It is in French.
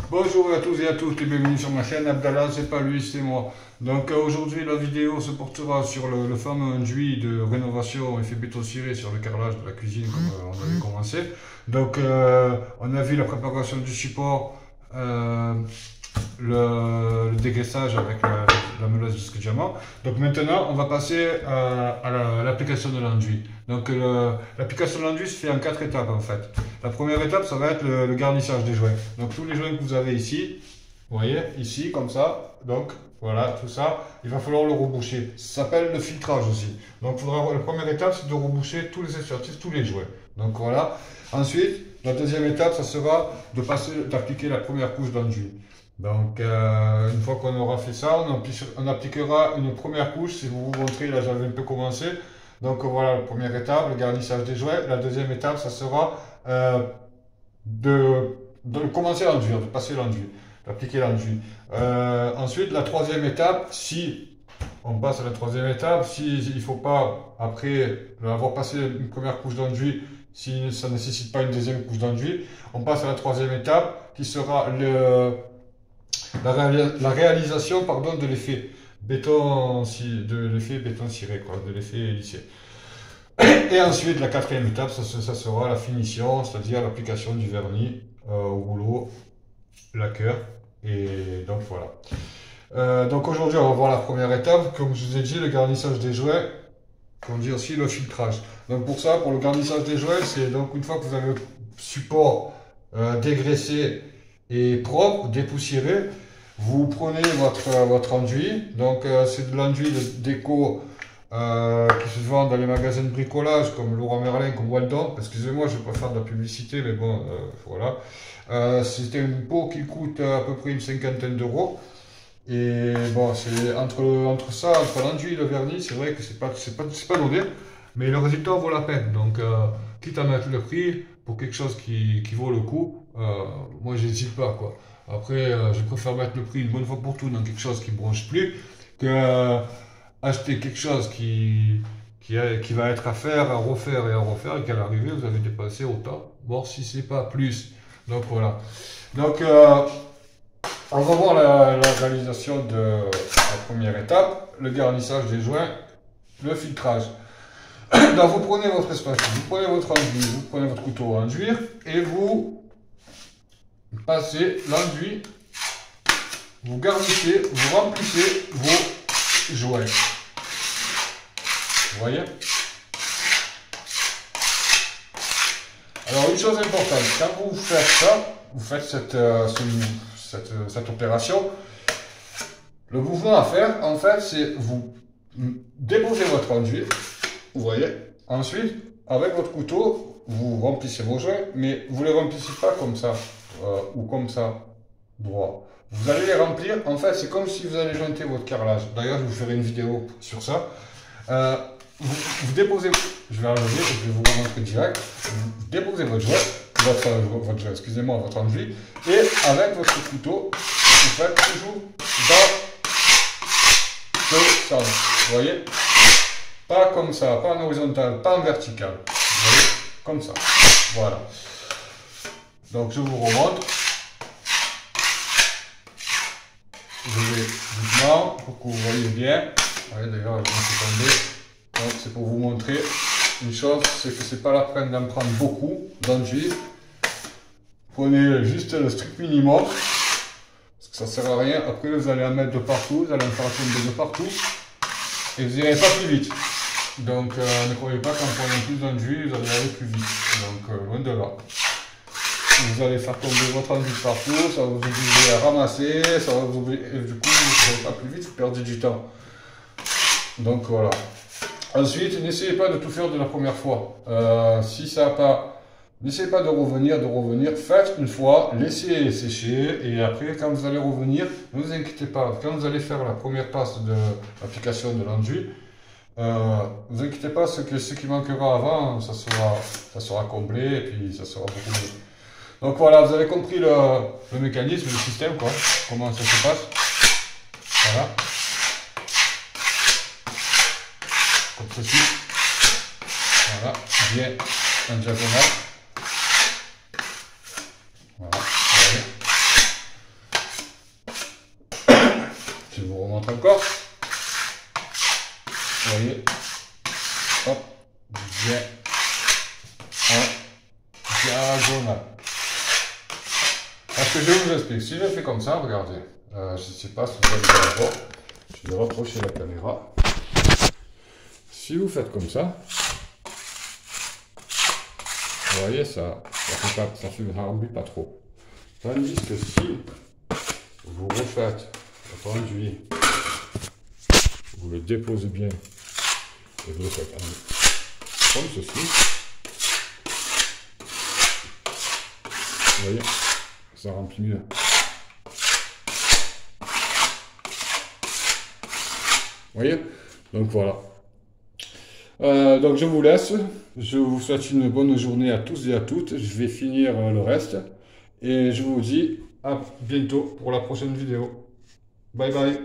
Bonjour à tous et à toutes et bienvenue sur ma chaîne. Abdallah, c'est pas lui, c'est moi. Donc aujourd'hui la vidéo se portera sur le fameux enduit de rénovation effet béton ciré sur le carrelage de la cuisine comme on avait commencé. Donc on a vu la préparation du support, le dégraissage avec la meuleuse disque diamant. Donc maintenant on va passer à l'application de l'enduit. Donc l'application de l'enduit se fait en 4 étapes en fait. La première étape ça va être le garnissage des joints. Donc tous les joints que vous avez ici, vous voyez, ici comme ça, donc voilà tout ça, il va falloir le reboucher. Ça s'appelle le filtrage aussi. Donc la première étape c'est de reboucher tous les essuie-tout, tous les joints. Donc voilà. Ensuite, la deuxième étape ça sera d'appliquer la première couche d'enduit. Donc, une fois qu'on aura fait ça, on appliquera une première couche. Si vous vous montrez, là j'avais un peu commencé. Donc voilà la première étape, le garnissage des joints. La deuxième étape, ça sera de commencer l'enduit, de passer l'enduit, d'appliquer l'enduit. Ensuite, la troisième étape, si on passe à la troisième étape, si il ne faut pas, après avoir passé une première couche d'enduit, si ça ne nécessite pas une deuxième couche d'enduit, on passe à la troisième étape qui sera la réalisation pardon, de l'effet béton ciré, quoi, de l'effet lissé. Et ensuite, la quatrième étape, ça sera la finition, c'est-à-dire l'application du vernis au rouleau, lacqueur. Et donc voilà. Donc aujourd'hui, on va voir la première étape. Comme je vous ai dit, le garnissage des joints, on dit aussi le filtrage. Donc pour ça, pour le garnissage des joints, c'est donc une fois que vous avez le support dégraissé et propre, dépoussiéré, vous prenez votre enduit. Donc c'est de l'enduit de déco qui se vend dans les magasins de bricolage comme Leroy Merlin, comme Waldorf. Excusez-moi, je ne vais pas faire de la publicité, mais bon, voilà. C'était une peau qui coûte à peu près une cinquantaine d'euros. Et bon, c'est entre ça, entre l'enduit et le vernis, c'est vrai que c'est pas donné, mais le résultat vaut la peine. Donc, quitte à mettre le prix pour quelque chose qui vaut le coup, moi j'hésite pas quoi. Après, je préfère mettre le prix une bonne fois pour tout dans quelque chose qui ne bronche plus que acheter quelque chose qui va être à faire, à refaire et à refaire, et qu'à l'arrivée vous avez dépensé autant, voire si c'est pas plus. Donc voilà. Donc on va voir la réalisation de la première étape, le garnissage des joints, le filtrage. Donc vous prenez votre espace, vous prenez votre enduit, vous prenez votre couteau à enduire et vous passez l'enduit, vous garnissez, vous remplissez vos joints. Vous voyez? Alors une chose importante, quand vous faites ça, vous faites cette opération, le mouvement à faire, en fait, c'est vous déposez votre enduit, vous voyez, ensuite, avec votre couteau, vous remplissez vos joints, mais vous ne les remplissez pas comme ça, ou comme ça, droit. Vous allez les remplir, en fait, c'est comme si vous allez jointer votre carrelage. D'ailleurs, je vous ferai une vidéo sur ça. Vous déposez, je vais enlever, je vais vous montrer direct. Vous déposez votre joint, excusez-moi, votre enduit, et avec votre couteau, vous faites toujours dans ce sens. Vous voyez? Pas comme ça, pas en horizontal, pas en vertical. Vous voyez? Comme ça. Voilà. Donc je vous remonte. Je vais doucement pour que vous voyez bien. Voyez, d'ailleurs, je me suis tombé. Donc c'est pour vous montrer une chose, c'est que c'est pas la peine d'en prendre beaucoup d'enduit. Prenez juste le strict minimum, parce que ça sert à rien. Après vous allez en mettre de partout, vous allez en faire tomber de partout, et vous n'irez pas plus vite. Donc ne croyez pas qu'en prenant plus d'enduit, vous allez aller plus vite. Donc loin de là. Vous allez faire tomber votre enduit de partout, ça va vous obliger à ramasser, ça va vous obliger, et du coup vous n'allez pas plus vite, vous perdez du temps. Donc voilà. Ensuite, n'essayez pas de tout faire de la première fois. Si ça n'a pas, n'essayez pas de revenir. Faites une fois, laissez sécher et après, quand vous allez revenir, ne vous inquiétez pas. Quand vous allez faire la première passe de l'application de l'enduit, ne vous inquiétez pas, ce qui manquera avant, ça sera comblé et puis ça sera beaucoup mieux. Donc voilà, vous avez compris le mécanisme, le système, quoi, comment ça se passe. Voilà. Comme ceci. Voilà, bien en diagonale. Voilà, vous remontre encore. Vous voyez, hop, bien en diagonale. Parce que je vous explique, si je fais comme ça, regardez, je ne sais pas si vous allez voir, je vais rapprocher la caméra. Si vous faites comme ça, vous voyez, ça remplit pas trop. Tandis que si vous refaites votre enduit, vous le déposez bien et vous le faites comme ceci, vous voyez, ça remplit mieux. Vous voyez? Donc voilà. Donc je vous laisse. Je vous souhaite une bonne journée à tous et à toutes. Je vais finir le reste. Et je vous dis à bientôt pour la prochaine vidéo. Bye bye.